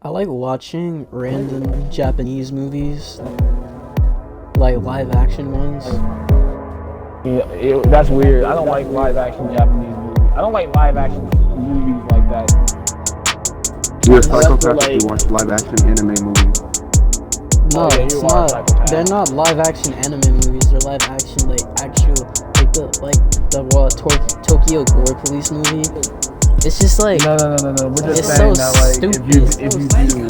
I like watching random Japanese movies, like live action ones. Yeah, that's weird. I don't like live action Japanese movies. I don't like live action movies like that. You're a psychopath if you watch live action anime movies. No, yeah, it's not. They're not live action anime movies. They're live action, like actual, like the Tokyo Gore Police movie. It's just like no. We're just it's saying so that like stupid. if you do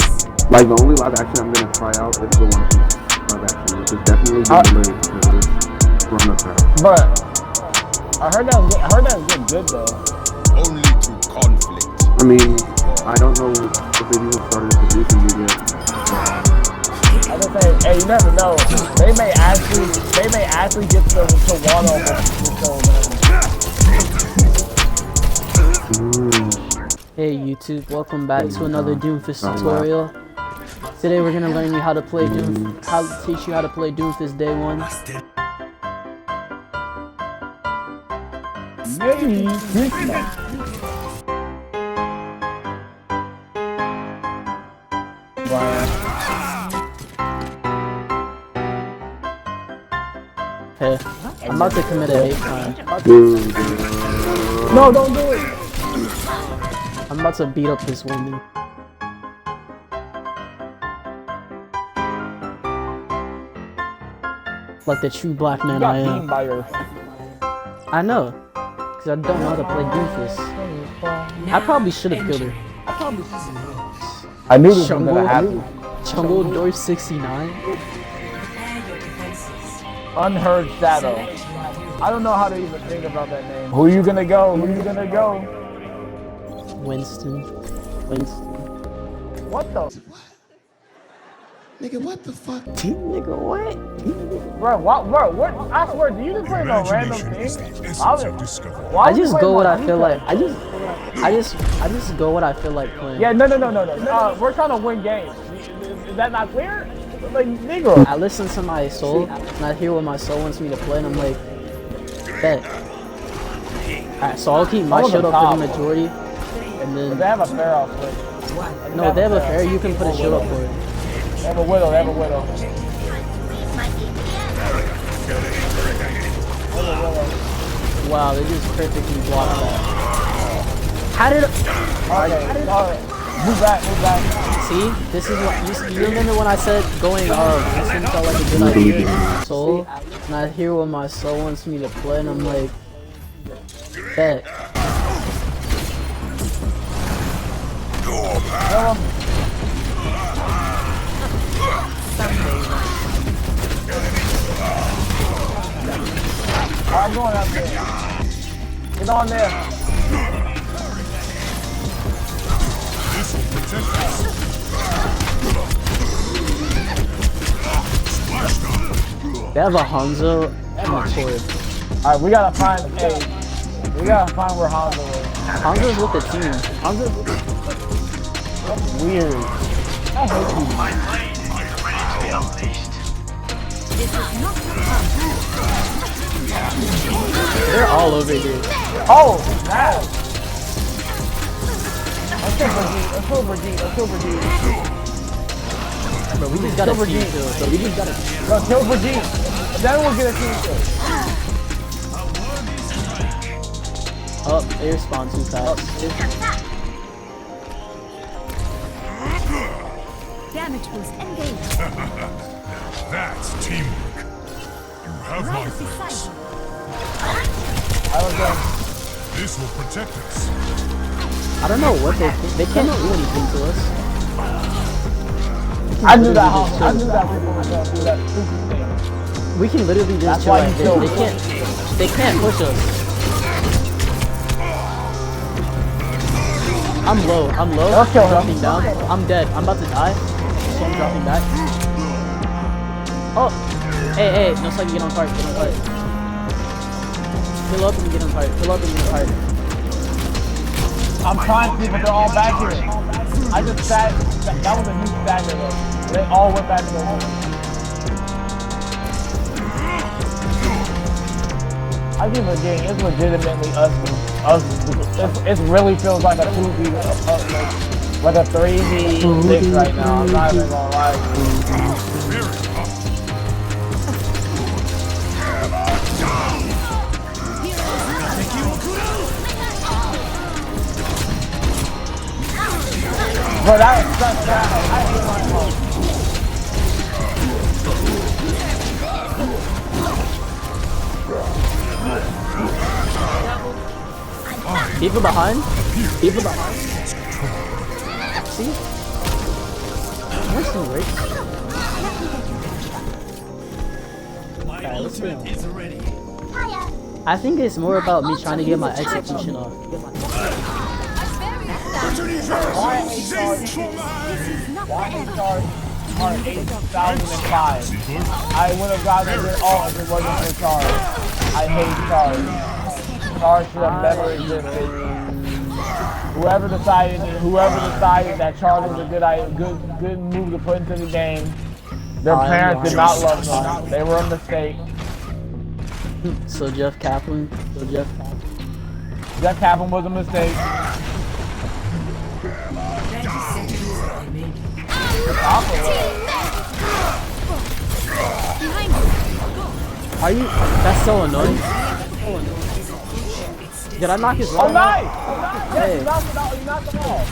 Like the only live action I'm gonna try out is the One Piece live action, which is definitely delayed because it's from the crowd. But I heard that was good though. Only through conflict. I mean, I don't know if they've even started producing it yet. I just say, hey, you never know. They may actually get to Wano before Hey YouTube, welcome back to another Doomfist tutorial. Today we're gonna learn you how to play teach you how to play Doomfist Day 1. Merry Christmas. Hey, I'm about to commit a hate crime. No, don't do it. I'm about to beat up this woman. Like the true black man I am. By your... I know, because I don't know how to play Doomfist. I probably should have killed her. I knew this was gonna happen. Chungo Door 69? Unheard Shadow. I don't know how to even think about that name. Who you gonna go? Winston. What the? Nigga, what the fuck? Nigga, what? Bro, what? I swear, do you just play no random thing? I just go what I feel like. I just go what I feel like playing. Yeah, no. We're trying to win games. Is that not clear? Like, nigga. I listen to my soul, and I hear what my soul wants me to play, and I'm like, bet. Alright, so I'll keep my shield up for the majority, and then... They have a fair off switch. No, if they have a fair, you can put a shield up for it. They have a widow. Wow, they just perfectly blocked that. How did Alright. Move back. See? This is what you remember when I said going this felt like a good idea. Soul, and I hear what my soul wants me to play, and I'm like, bet. I'm going up there. Get on there. This will protect us. They have a Hanzo and a Tori. Alright, we gotta find where Hanzo is. Hanzo's with the team. That's weird. I hate you. My blade is ready to be unleashed. They're all over here. Oh, snap. Let's go, Brigitte. Bro, we just got a team kill. Bro, kill Brigitte. Then we'll get a team kill. Oh, they respawn too fast. Damage boost engaged. That's teamwork. You have my thanks. I was going. This will protect us. I don't know what they think. They can't do anything to us. I knew that people were gonna do that stupid thing. We can literally just chill right there. They can't push us. I'm low. I'm dropping down. I'm dead. I'm about to die. So I'm dropping back. Oh! Hey, no, so I can get on target. Fill up and get on target. I'm trying to, but they're all back here. I just sat. That was a huge stagger though. They all went back to their home. I keep forgetting, it's legitimately us. It really feels like a 2v. Like a 3v6 right now. I'm not even gonna lie to you. Bro, that I hate my phone. People behind? People behind? See? Winston Rick. Alright, let's see. I think it's more about me trying to get my execution off. Why charge are 8,005? I would have gotten it all if it wasn't for charge. I hate charge. Charge should have never existed. Whoever decided that charge was a good move to put into the game, their parents did not love them. They were a mistake. So Jeff Kaplan was a mistake. Are you? That's so annoying. Did I knock his line? Oh, nice! Hey. Yes, you knocked them all.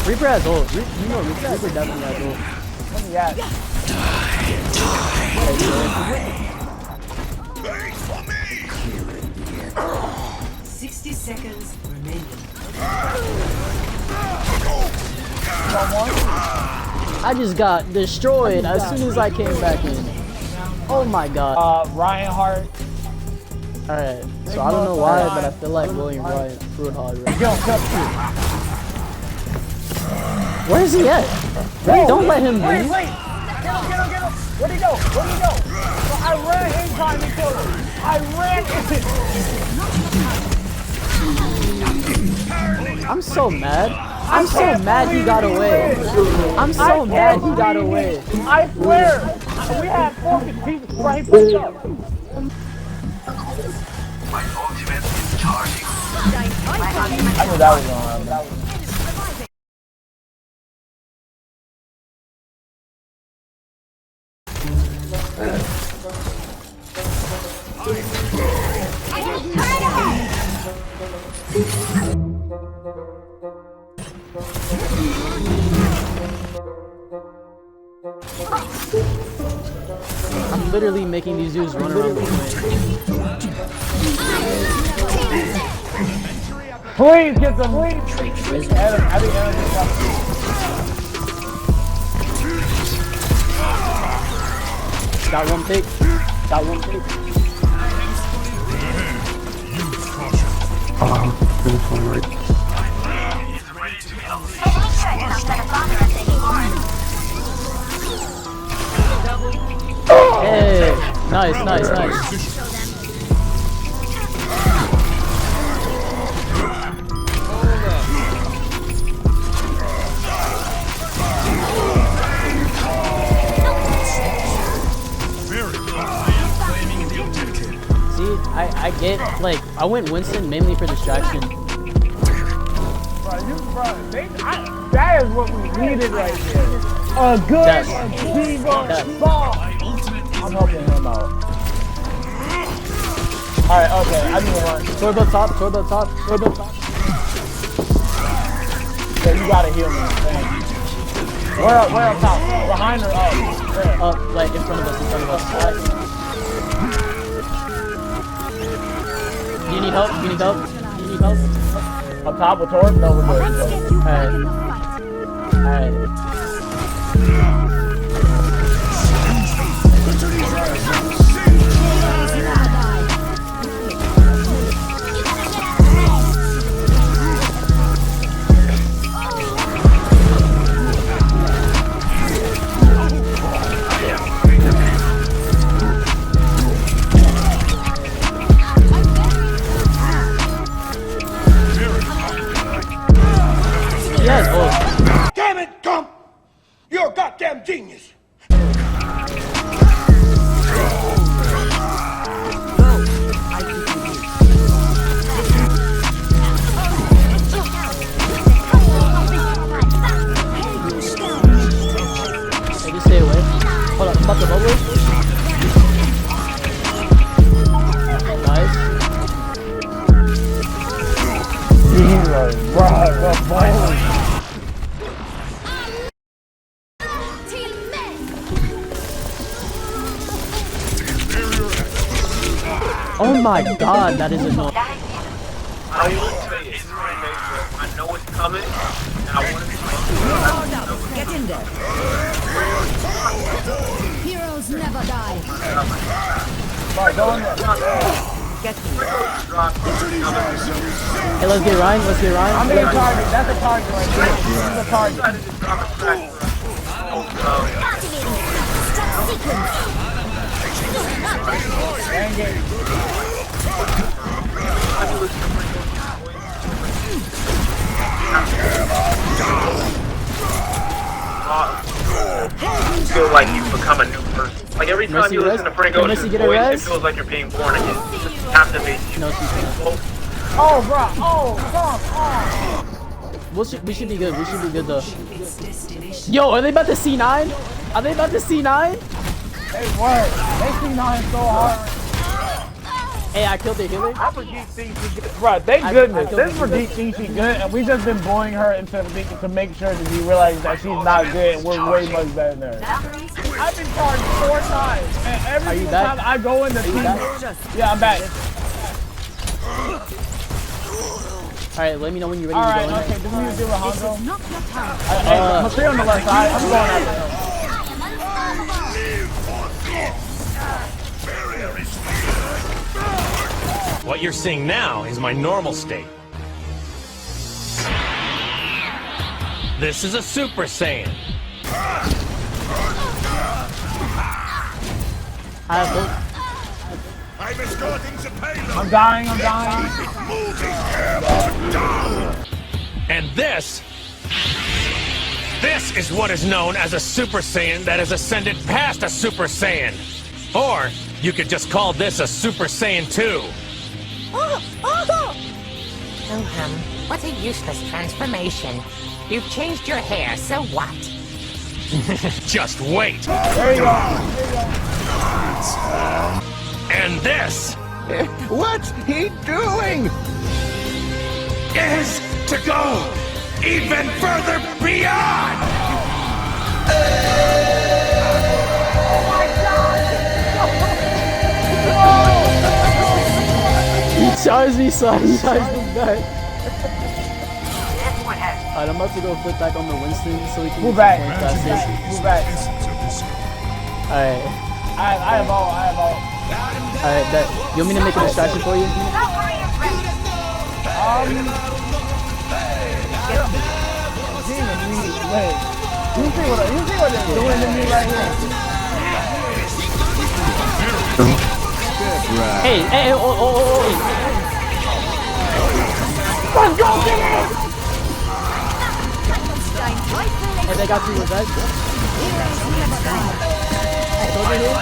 Reaper has ult. You know Reaper definitely has ult. Let me at. Die. 60 seconds remaining. I just got destroyed as soon as I came back in. Oh my god. Ryan Hart. Alright, so I don't know why, but I feel like William Ryan fruit hard right now. Where is he at? Don't let him leave. Wait. Get him. Where'd he go? So I ran in time to kill him. I'm so mad. I'm so mad he got away. I'm so mad he got away. I swear. We had 4 pieces right here. My ultimate is charging. I knew that was going on. I'm literally making these dudes run around the way. Please get them. Got one pick. Finish one right. Hey, nice. I get, like, I went Winston mainly for distraction. That is what we needed right there. A good Diva ball. I'm helping him out. Alright, okay, I need to run. Turbo top. Yeah, you gotta heal me. Where up top? Behind or up? Up, like, in front of us. Do you need help? Up top with Torb? No, we're good. Alright. Damn it, Gump! You're a goddamn genius! about to bubble. Nice. Oh my god, that is annoying. I will say it's my nature. I know it's coming, and I want to Get in there. Heroes never die. Alright, go in there. Get in there. Hey, let's get Ryan. Let's get Ryan. I'm being target. That's a target right there. This is a target. Engage. You feel like you become a new person. Like every time you listen to Franco's voice, it feels like you're being born again. It just captivates you. Oh, bro. Oh, come on. We should be good. We should be good though. Yo, are they about to C9? Are they about to C9? Hey, what? They C9 so hard. Hey, I killed their healer. I forget CC good. Bro, thank goodness. This for CC good, and we just been bullying her into thinking to make sure that we realize that she's not good, and we're way much better than her. I've been charged 4 times, and every single time I go in the team. Yeah, I'm back. Alright, let me know when you're ready to go in. Alright, okay, do we need to deal with Hanzo? Hey, I'm gonna stay on the left side. I'm going after him. What you're seeing now is my normal state. This is a Super Saiyan. I'm escorting the payload. I'm dying, I'm dying. And this is what is known as a Super Saiyan that has ascended past a Super Saiyan. Or you could just call this a Super Saiyan 2. What a useless transformation. You've changed your hair, so what? Just wait. There you go. And this What's he doing? is to go even further beyond. He charged me, so I charged him back. Alright, I'm about to go flip back on the Winston so we can Move back. faster. Move back. Alright. I have all. Alright, bet. You want me to make a distraction for you? Wait. You see what they're doing to me right here? Hey, oh. Let's go, get it! Hey, they got you with that. Over here.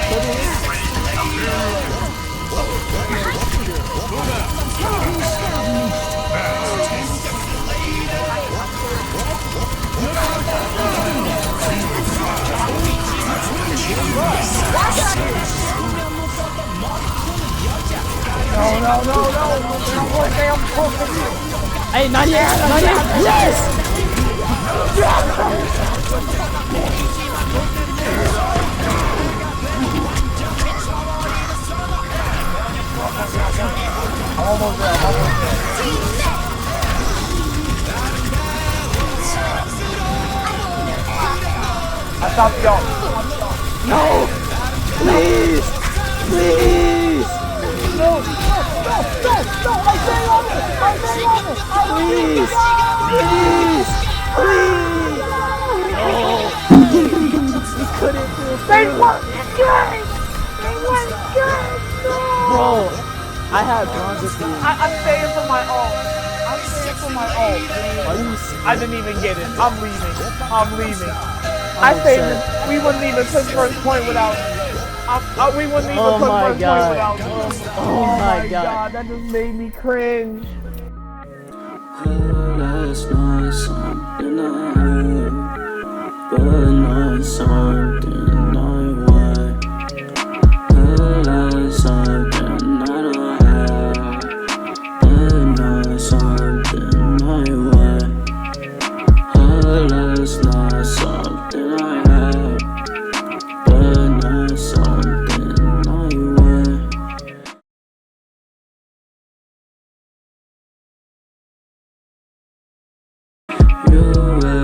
No. Hey, 98, yes! Almost there. I stopped y'all. No! Please! No, I'm staying on it. Please! You couldn't do it. They weren't good. Bro, I had bronze for you. I'm staying for my ult. Are you serious? I didn't even get it. I'm leaving. I stayed. We wouldn't even took first point without me. We wouldn't even took first point without me. Oh my god. That just made me cringe. That's not something I heard, but not something I want. you will